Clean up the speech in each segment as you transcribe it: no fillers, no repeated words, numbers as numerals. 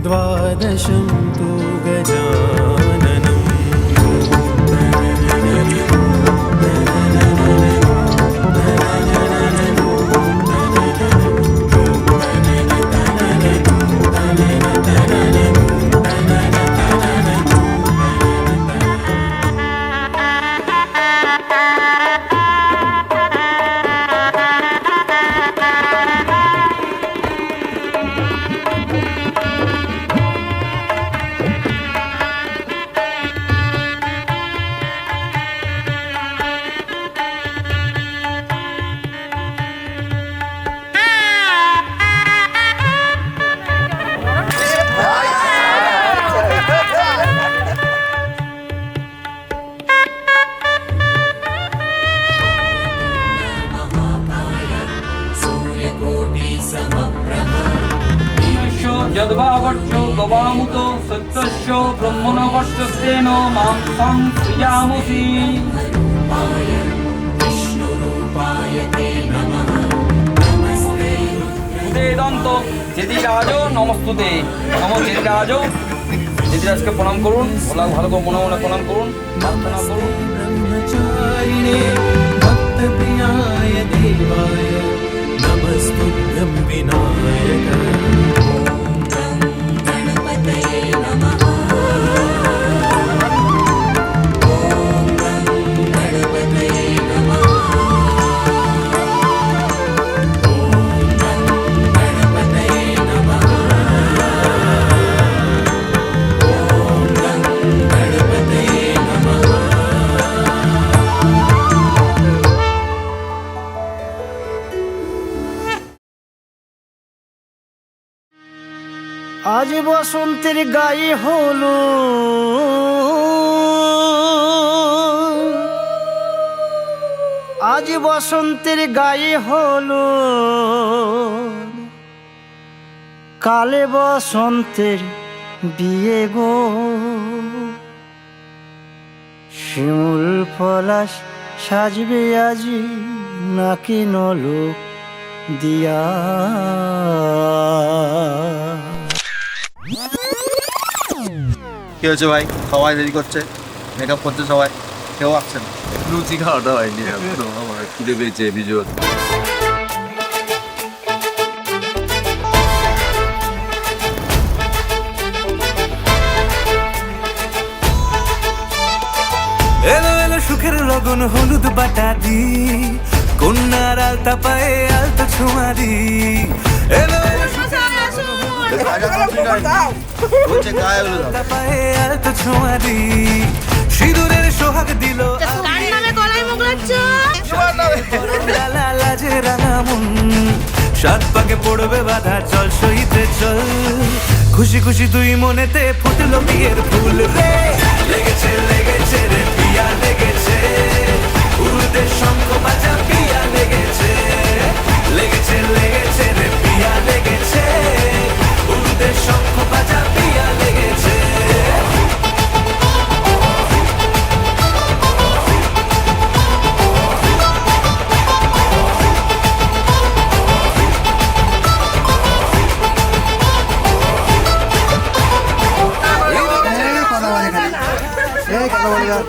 द्वादशं तु गजाननम् यद्भावच्छो गवामुतो सत्यस्यो ब्रह्मणवर्षस्तेन मां तं श्रियामसि উদয়দন্ত জেদিরাজ নমস্তুতে নম জেদিরাজ। জেদিরাজকে প্রণাম করুন, ভালো করে মনে মনে প্রণাম করুন, প্রার্থনা করুন। ब्रह्मचारिणे भक्तप्रियाय देवाय नमस्तुभ्यं विनायक। আজ বসন্তের গায়ে হলো আজ বসন্তের গায়ে হলো কালে বসন্তের বিয়ে গো। শিমুল পলাশ সাজবে আজি নাকি নলোক দিয়া। কি হয়েছে ভাই? সবাই দেরি করছে, মেকআপ করছে সবাই, কেউ আসছে না। লুচি খাওয়াটা হয়নি এখনো, আমার খিদে পেয়েছে বিজয়। এলো এলো সুখের লগন হলুদ বাটা দি, কন্যার আলতা পায়ে আলতা ছোঁয়া দি। এলো এলো পায়ে আলতা ছোঁয়া দি, সিঁদুরের সোহাগ দিল লাজে রাঙা মন। সাত পাকে পড়বে বাধা, চল সইতে চল। খুশি খুশি দুই মনেতে ফুটলো বিয়ের ফুল রে। লেগেছে লেগেছে রে পিয়া লেগেছে, উড়তে শঙ্খ বাজা পিয়া লেগেছে। লেগেছে লেগেছে রে পিয়া লেগেছে, উড়তে শঙ্খ বাজা পিয়া লেগেছে।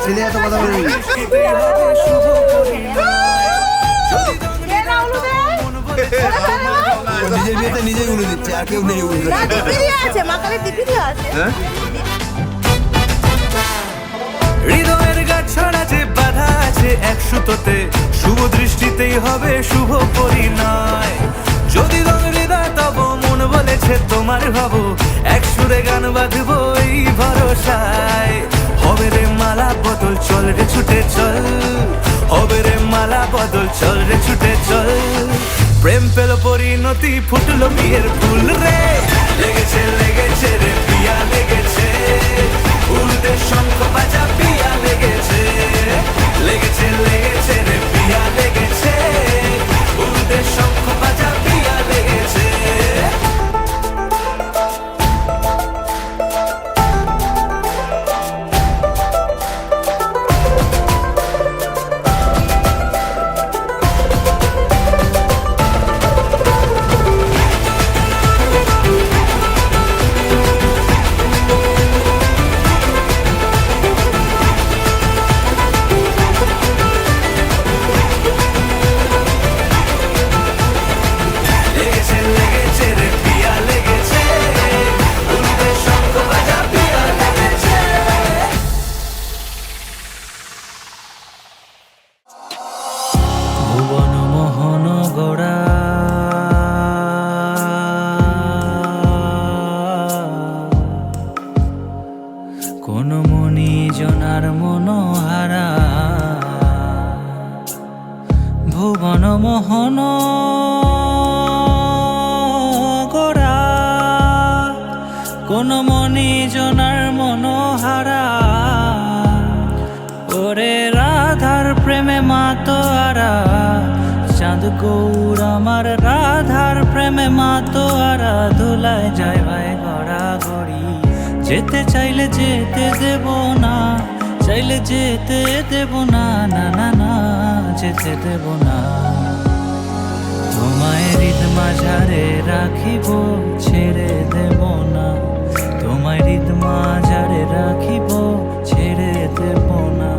ছেলে এত কথা বলি নিজের বিয়েতে নিজেই উড়ে দিচ্ছে, আর কেউ নেই উড়ে। হৃদয়ের গাছ ছড়া যে বাধা আছে এক সুতোতে, শুভ দৃষ্টিতেই হবে শুভ পরিণয়। যদি রং হৃদয় তব মন বলেছে তোমার হব, এক সুরে গান বাঁধবো এই ভরসায়। হবে রে মালা বদল চল রে ছুটে চল, হবে রে মালা বদল চল রে ছুটে চল। প্রেম পেল পরিণতি ফুটলো বিয়ের ফুল রে। লেগেছে লেগেছে রে পিয়া লেগেছে, উড়তে শঙ্খ বাজা পিয়া লেগেছে। লেগেছে লেগেছে রে পিয়া লেগেছে, উড়তে শঙ্খ বাজা পিয়া লেগেছে। মনমোহন গোরা, কোন মনি জনার মনোহারা, ওরে রাধার প্রেমে মাতোয়ারা, চাঁদ গৌর আমার রাধার প্রেমে মাতোয়ারা, ধুলায় যায় ভাই গড়া গড়ি, যেতে চাইলে যেতে দেব না, চাইলে যেতে দেব না, না না না যেতে দেব না। তোমায় হৃদ মাঝারে রাখিব, ছেড়ে দেব না, তোমায় হৃদ মাঝারে রাখিব, ছেড়ে দেব না।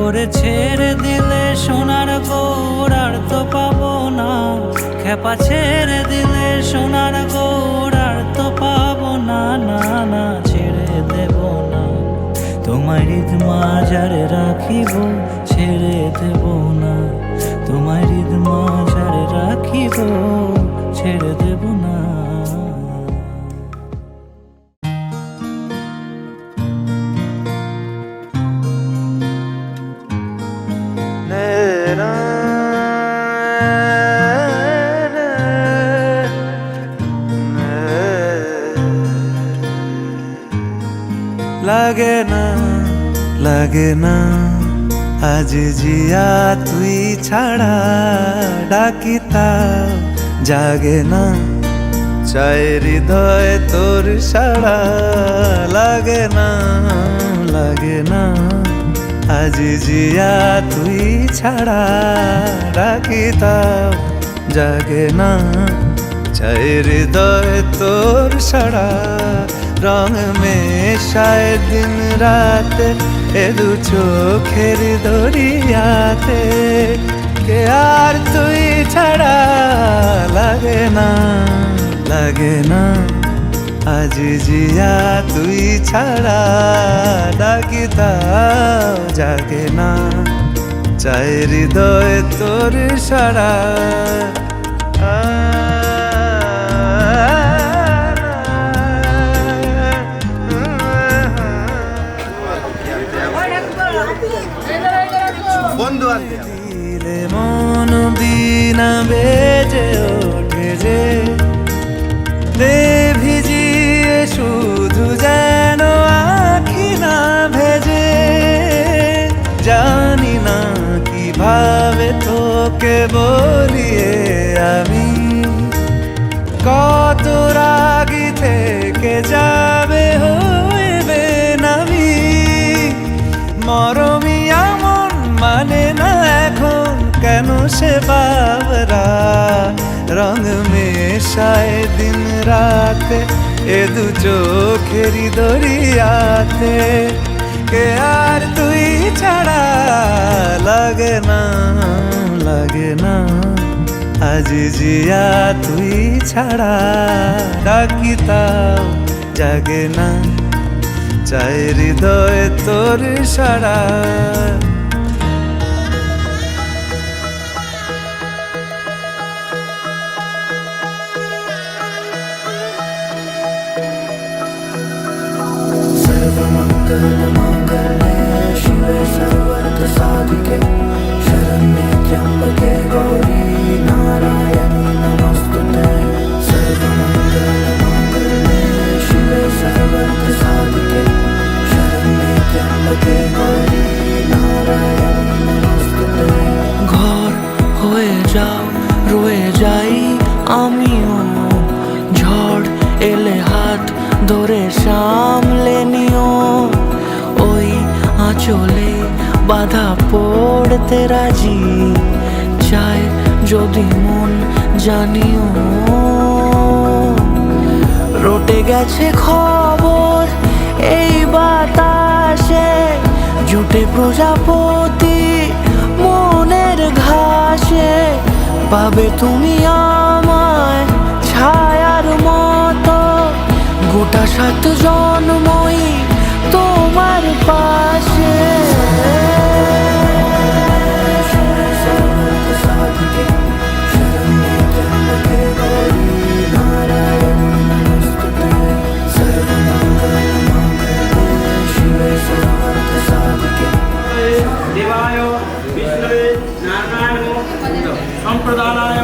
ওরে ছেড়ে দিলে সোনার গৌর আর তো পাবো না, খেপা ছেড়ে দিলে সোনার গৌর আর তো পাবো না, না না ছেড়ে দেব না। তোমায় হৃদ মাঝারে রাখিব, ছেড়ে দেব না, তোমায় হৃদ মাঝারে রাখিব, ছেড়ে দেব না। লাগে না লাগে না আজ জিয়া তুই ছাড়া, ডাকিতা জাগে না, চাই হৃদয় তোর সাড়া। লাগে না লাগে না আজ জিয়া তুই ছাড়া, ডাকিতা জাগে না, চাই হৃদয় তোর সাড়া। রং মেশায় দিন রাত এ দু চোখের দরিয়াতে, কে আর তুই ছাড়া। লাগে না লাগে না আজ জিয়া তুই ছাড়া, ডাকিতা জাগে না, চাই হৃদয় তোর সাড়া। বন্ধু আনতে দিলে মন বিনা বেজে ওঠে যে, দে ভিজিয়ে শুধু যেন আখি না ভেজে। জানি না কিভাবে তোকে বলিয়ে আমি, কত রাগি থেকে যাবে হইবে নামি। মরমি আমন মানে না এখন কেন সে বাবরা, রং মেশায় দিন রাতে এ দু চোখেরি দরিয়াতে, কে আর তুই ছাড়া। লাগে না লাগে না আজ জিয়া তুই ছাড়া, ডাকিতাও জাগে না, চাই হৃদয় তোর সাড়া। ঘর হয়ে যাও রয়ে যাই আমিও, ঝড় এলে হাত ধরে সামলে নিও। ওই আঁচলে বাধা পড়তে রাজি, চাই যদি মন জানিও। রটে গেছে খবর এই বাতাসে, জুটে প্রজাপতি মনের ঘাসে। পাবে তুমি আমায় ছায়ার মতো, গোটা 7 জন্মই তোমার পাশে। দেবায় বিষ্ণুবে নারায়ণ সম্প্রদানায়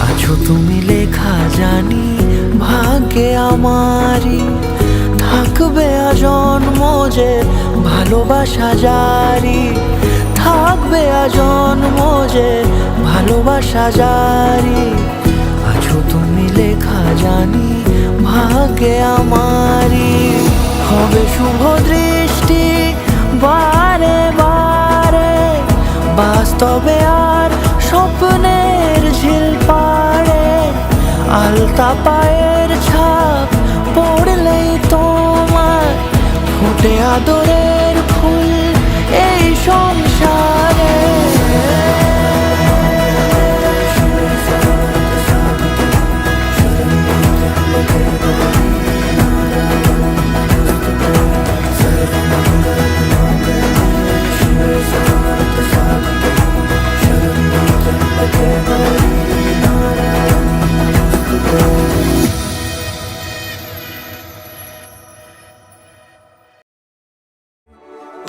আছো তুমি লেখা জানি ভাগ্যে আমারই, থাকবে আজন্ম যে ভালোবাসা জারি, থাকবে আজন্ম যে ভালোবাসা জারি। আছো তুমি লেখা জানি ভাগ্যে আমারই, হবে শুভ দৃষ্টি বারে বারে, বাস্তবে আর স্বপ্নের ঝিল পাড়ে, আলতা পায়ের ছাপ পড়লেই তোমার ফুটে আদরের ফুল এই সংসারে।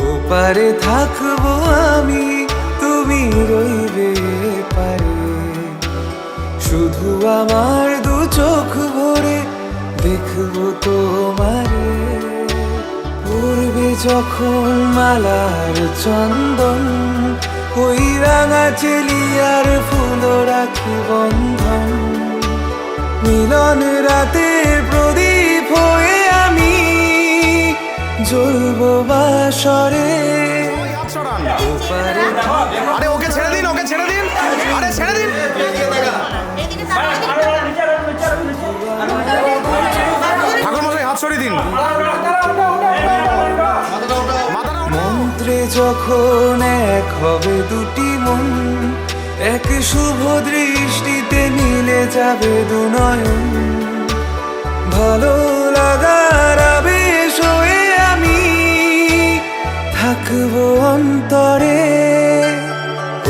ওপারে থাকবো আমি, তুমি রইবে পারে, শুধু আমার দু চোখ ভরে দেখবো তোমারে। পূর্বে যখন মালার চন্দন, ওই রাঙা চেলিয়ার ফুল রাখি বন্ধন, মিলন রাতে প্রদীপ হয়ে আমি জ্বলবো বাসরে। আরে ওকে ছেড়ে দিন, ওকে ছেড়ে দিন, আরে ছেড়ে দিন। ঠাকুরমশাই হাত সরিয়ে দিন। মন্ত্রে যখন এক হবে দুটি মন, এক শুভ দৃষ্টিতে মিলে যাবে দু নয়ন, ভালো লাগার আবেশ হয়ে আমি থাকবো অন্তরে।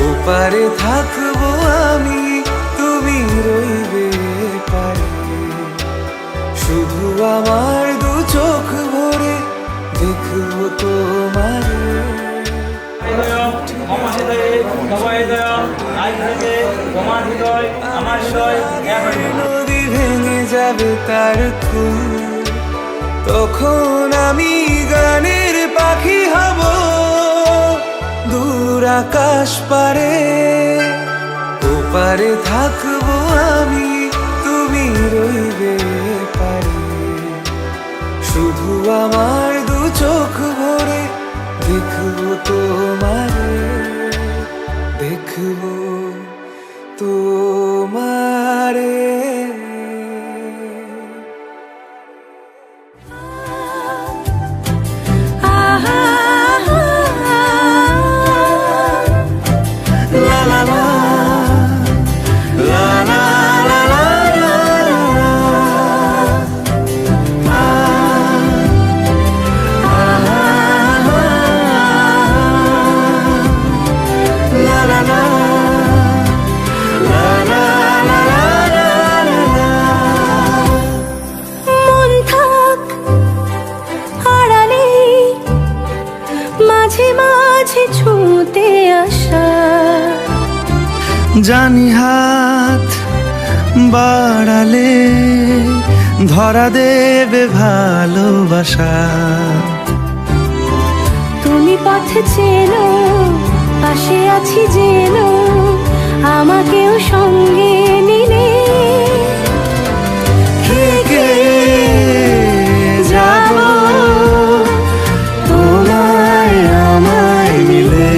ওপারে থাকবো আমি, তুমি রইবে পারে, শুধু আমার দু চোখ ভরে দেখবো তোমারে। নদী ভেঙে যাবে তার খুর, তখন আমি গানের পাখি হব দূর আকাশ পারে। ওপারে থাকবো আমি, তুমি রইবে পারে, শুধু আমার দু চোখ ভরে দেখবো তোমারে, দেখবো তোমারে। জানি হাত বাড়ালে ধরা দেবে ভালোবাসা, তুমি পথ চেনো, পাশে আছি জেনো, আমাকেও সঙ্গে নিলে থেকে যাব তোমায় আমায় মিলে,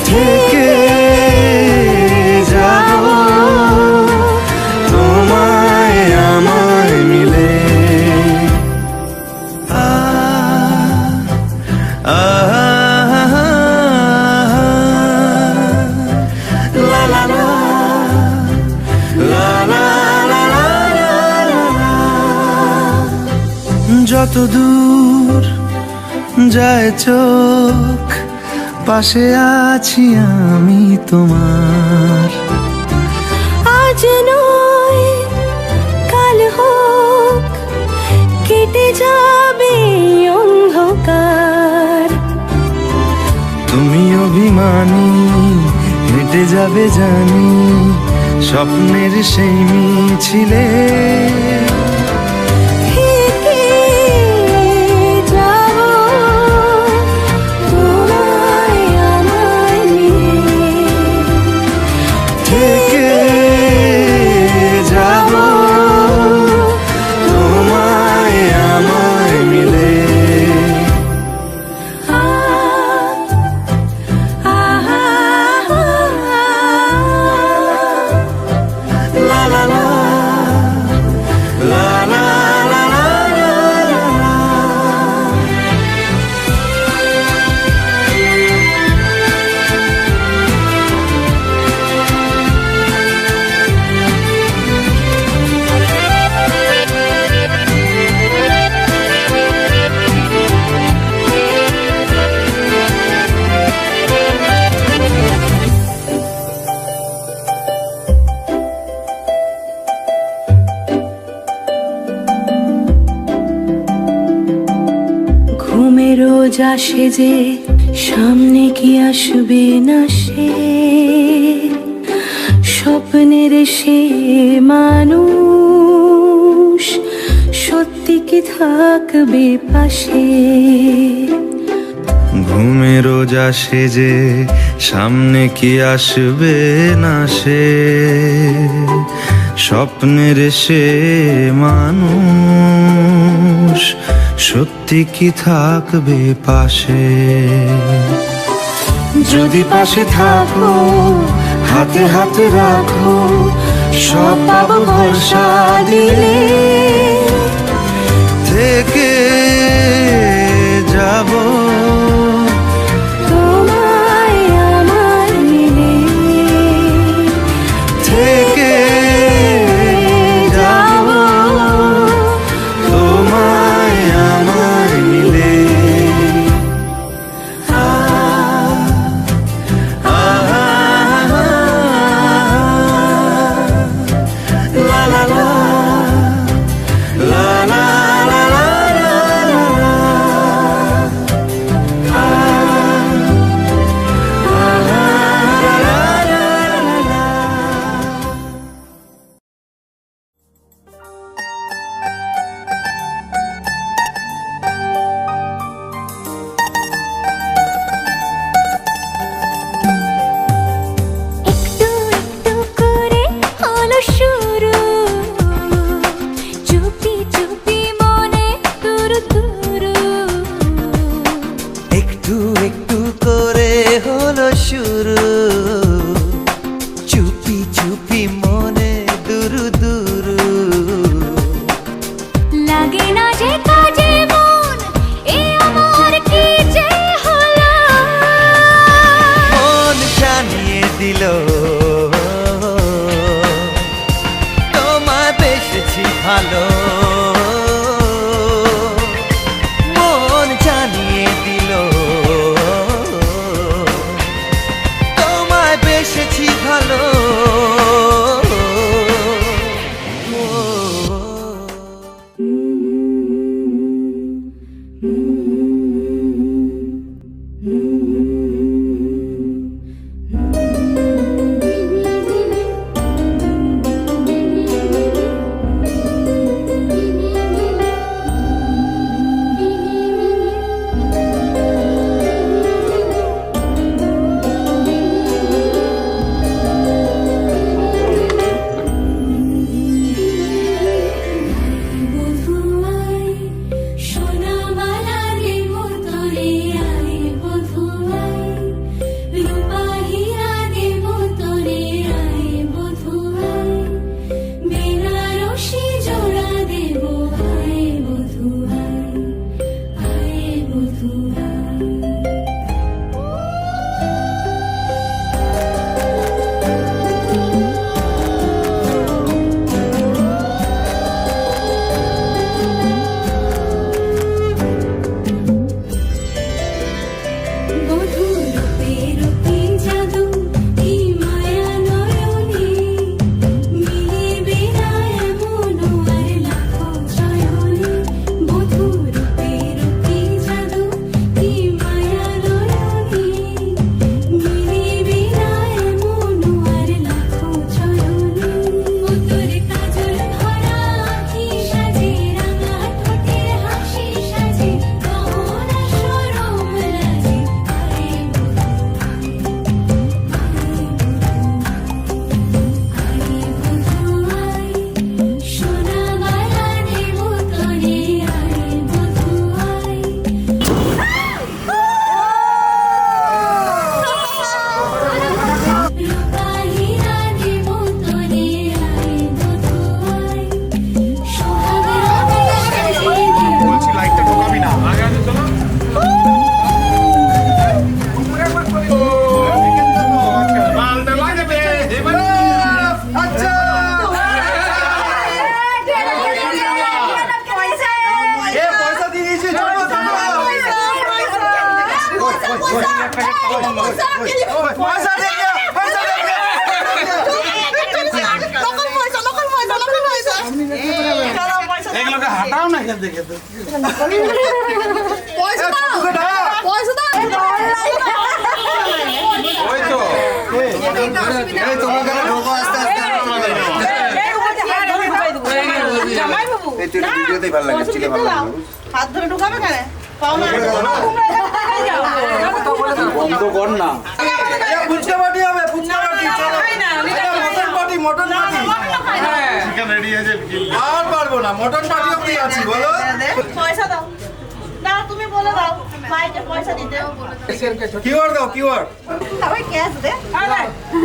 থেকে যাব তোমায় আমায় মিলে। La la la যত দূর যায় চোখ, পাশে আছি আমি তোমার। আজ নয় কাল হোক, কেটে যাবে অন্ধকার। তুমি অভিমানী, হেঁটে যাবে জানি, স্বপ্নের সেই মিছিলে। থেকে যাব তোমায় আমায় নিয়ে, থেকে যাব তোমায় আমায় মিলে। লা লা লা, লা লা লা লা লা লা। ঘুমে রোজ আসে যে, সামনে কি আসবে না সে, স্বপ্নের সে মানুষ সত্যি কি থাকবে পাশে। ঘুমে রোজ আসে যে, সামনে কি আসবে না সে, স্বপ্নের সে মানুষ সত্যি কি থাকবে পাশে। যদি পাশে থাকো, হাতে হাতে রাখো, সব পাবো ভরসা দিলে। থেকে যাব তোমায় আমায় মিলে, থেকে যাব তোমায় আমায় মিলে। লা লা লা, লা লা লা লা লা লা। একটু একটু করে হলো শুরু, চুপি চুপি মনে তুরু তুরু। একটু একটু করে হলো শুরু, চুপি চুপি মনে দুরু দুরু। লাগে না যে কাজে মন, এ আমার কি যে হলো। মন জানিয়ে দিল তোমায় বেসেছি ভালো। মন জানিয়ে দিল তোমায় বেসেছি ভালো। পয়সা দে গিয়া, পয়সা দে গিয়া। এগুলোকে হাঁটাও না এখান থেকে তো। ওই তো এই তোমাকে ঢোকো আস্তে আস্তে। এই তুই ভিডিওতেই ভালো লাগে, চিলে ভালো লাগে। হাত ধরে ঢুকাবে কেন? বন্ধ কর না। ফুচকা পার্টি হবে, ফুচকা পার্টি চলো। Mutton party, mutton party. Chicken ready আছে। আর পারবো না, মটন পার্টি অবধি আছি বলো। পয়সা দাও না, তুমি বলে দাও ভাইকে পয়সা দিতে। কিওয়ার্ড দাও, কিওয়ার্ড। না ভাই ক্যাশ দে।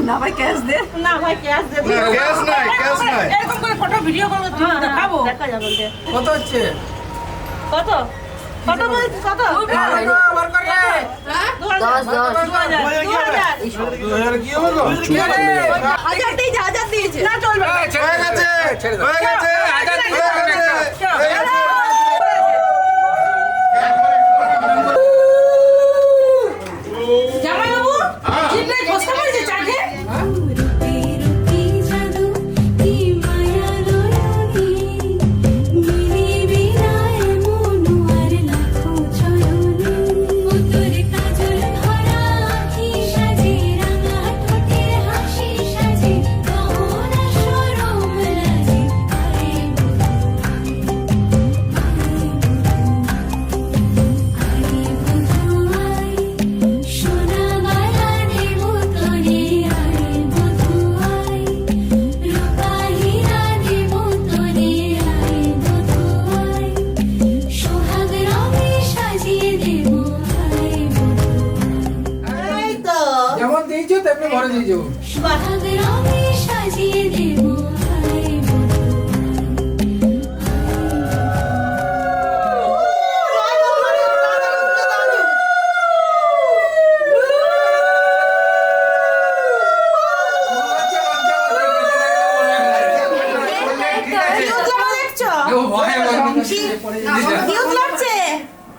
না ভাই ক্যাশ দে। না ভাই ক্যাশ দে। ক্যাশ নাই, ক্যাশ নাই। এরকম করে ফটো ভিডিও করব, তুমি দেখাবো। দেখা যাবে ওকে। কত হচ্ছে? কত কত বলছিস? কত? বার কর রে। 2000 কি হলো? হাজার দিয়েছে, হাজার দিয়েছে। না চলবে। হয়ে গেছে, হয়ে গেছে, হয়ে গেছে। জামাইবাবু জিন্নে বসতে পারছে চাকে? যেমন দিয়েছো তেমনি ভরে দিয়েছো।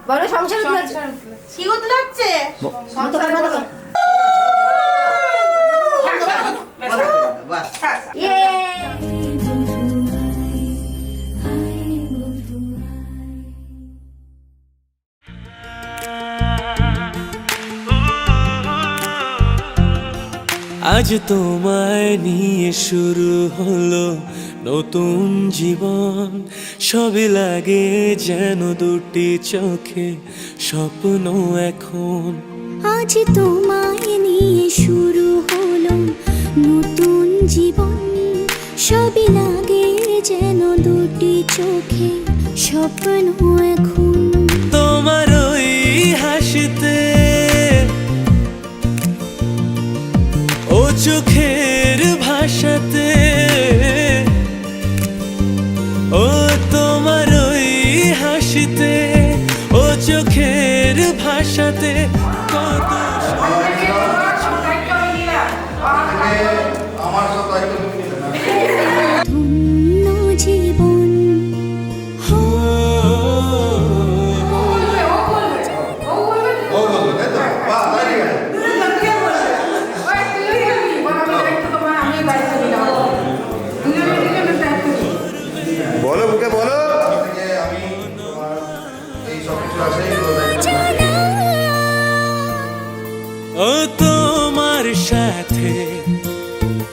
বড় সংসার লাগছে। সিগুত লাগছে। আজ তোমায় নিয়ে শুরু হলো নতুন জীবন, সবই লাগে যেন দুটি চোখে স্বপ্ন এখন। আজ তোমায় নিয়ে শুরু হলো নতুন জীবন, সবই লাগে যেন দুটি চোখে স্বপ্ন এখন। তোমার ওই হাসিতে ও চোখের ভাষাতে, ও তোমার ওই হাসিতে ও চোখের ভাষাতে কত ধন্য জীবন। বলো বুকে বলো। আমি এই সব কিছু আছে, ও তোমার সাথে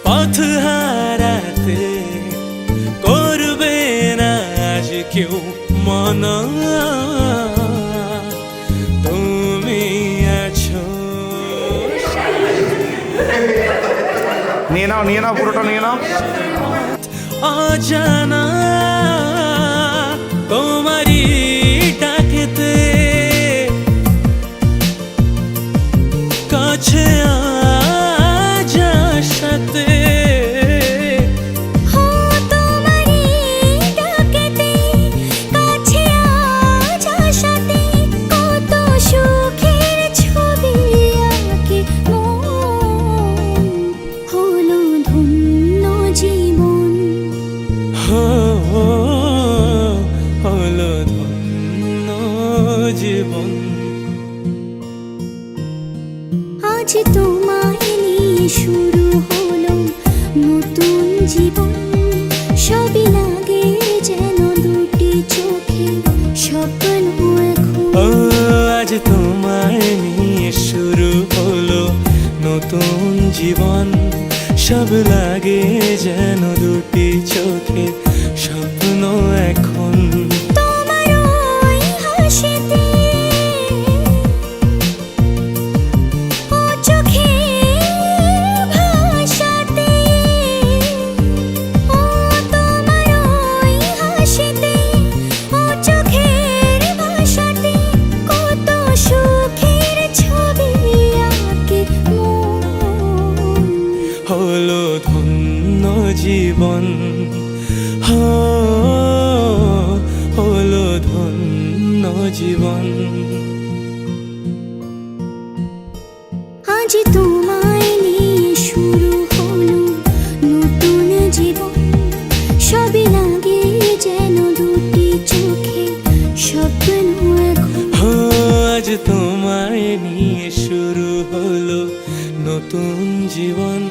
পথ হারাতে করবে না আজ কেউ মনা, তুমি আছো। নিয়ে নাও পুরোটা নিয়ে নাও। অজানা তোমারই ডাকেতে কাছে আজ সাথে, তোমারই ডাকেতে কাছে আজ আসাতে কত সুখের ছবি আঁকে মন, হলো ধন্য জীবন। হলো ধন্য জীবন। জীবন সব লাগে যেন দুটি চোখে স্বপ্ন এখন তোমার ওই হাসিতে ও চোখের ভাষাতে ও তোমার ওই হাসিতে ও চোখের ভাষাতে কত সুখের ছবি আঁকে মন হলো ধন্য জীবন হলো ধন্য জীবন আজ তোমায় নিয়ে শুরু হলো নতুন জীবন সবই লাগে যেন দুটি চোখে স্বপ্ন এখন আজ তোমায় নিয়ে শুরু হলো নতুন জীবন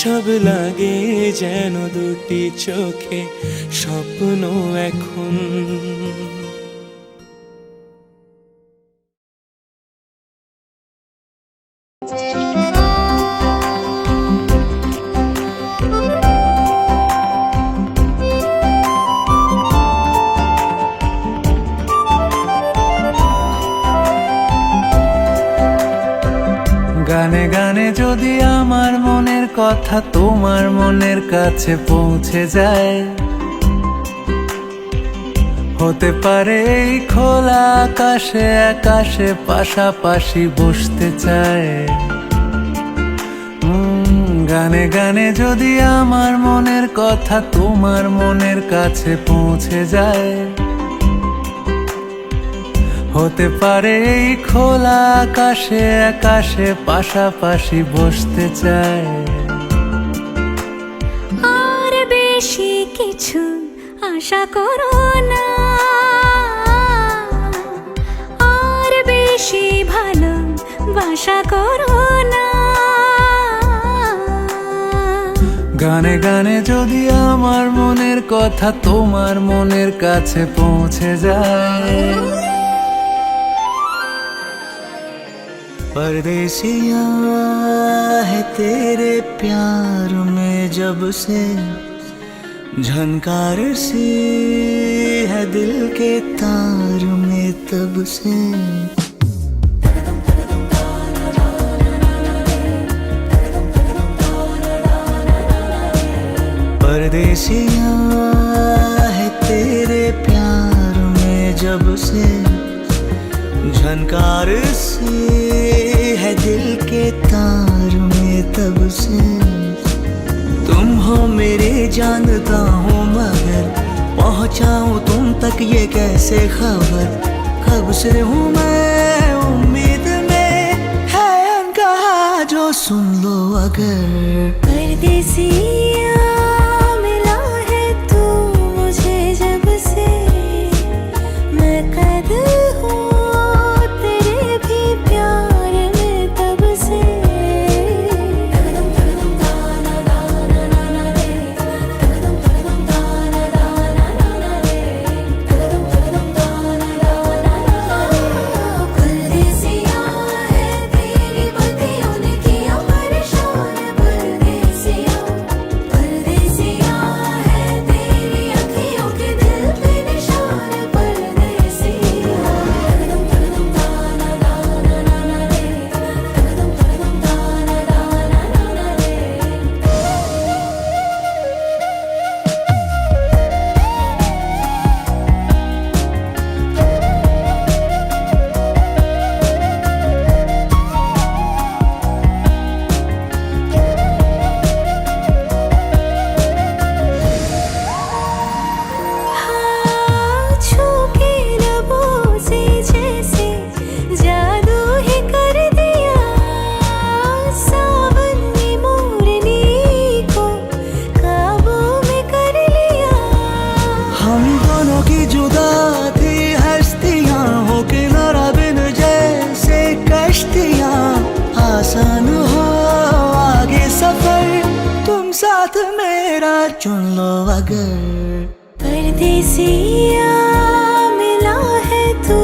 সব লাগে যেন দুটি চোখে স্বপ্ন এখন গানে গানে যদি আমার মনের কথা তোমার মনের কাছে পৌঁছে যায়, হতে পারে এই খোলা আকাশে আকাশে পাশাপাশি বসতে চায়। গানে গানে যদি আমার মনের কথা তোমার মনের কাছে পৌঁছে যায়, হতে পারে এই খোলা আকাশে আকাশে পাশাপাশি বসতে চায়। আর বেশি কিছু আশা করো না, আর বেশি ভালোবাসা করো না। গানে গানে যদি আমার মনের কথা তোমার মনের কাছে পৌঁছে যায়। परदेसिया है तेरे प्यार में जब से झनकार सी है दिल के तार में तब से। परदेसिया है तेरे प्यार में जब से झनकार सी है दिल के तार में तब से। तुम हो मेरे जानता हूँ मगर पहुँचाऊँ तुम तक ये कैसे खबर। कब से हूँ मैं उम्मीद में है अनकहा जो सुन लो अगर। परदेसिया मिला है तू मुझे जब से, मैं कैद हूँ तेरे भी प्यार में तब से। परदेसिया है तेरी बत्तियों ने किया परेशान। परदेसिया परदेसिया है तेरी अखियों के दिल पे निशान। परदेसिया छू के लबों से जैसे जादू ही कर दिया। सावन ने मोरनी को काबू में कर लिया। हम दोनों की जुदा थी हस्तियाँ हो किनारा बिन जैसे कश्तियाँ। आसान हो आगे सफर तुम साथ मेरा चुन लो अगर। परदेसिया मिला है तू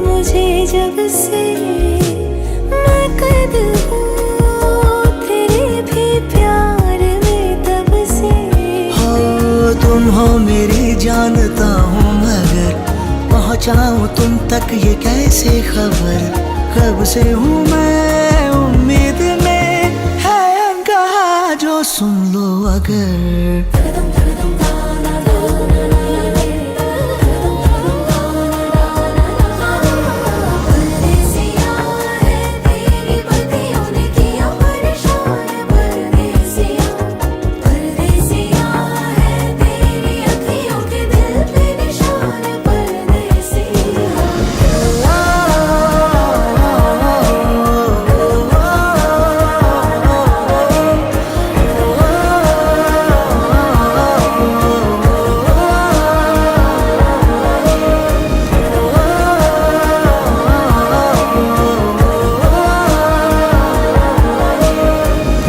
मुझे जब से, मैं कैद हूँ तेरे जानता हूँ मगर पहुँचाऊँ तुम तक ये कैसे खबर। कब से हूँ मैं उम्मीद में, है अनकहा जो सुन लो अगर।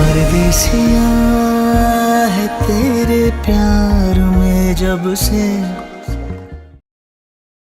परदेसिया है तेरे प्यार में जब से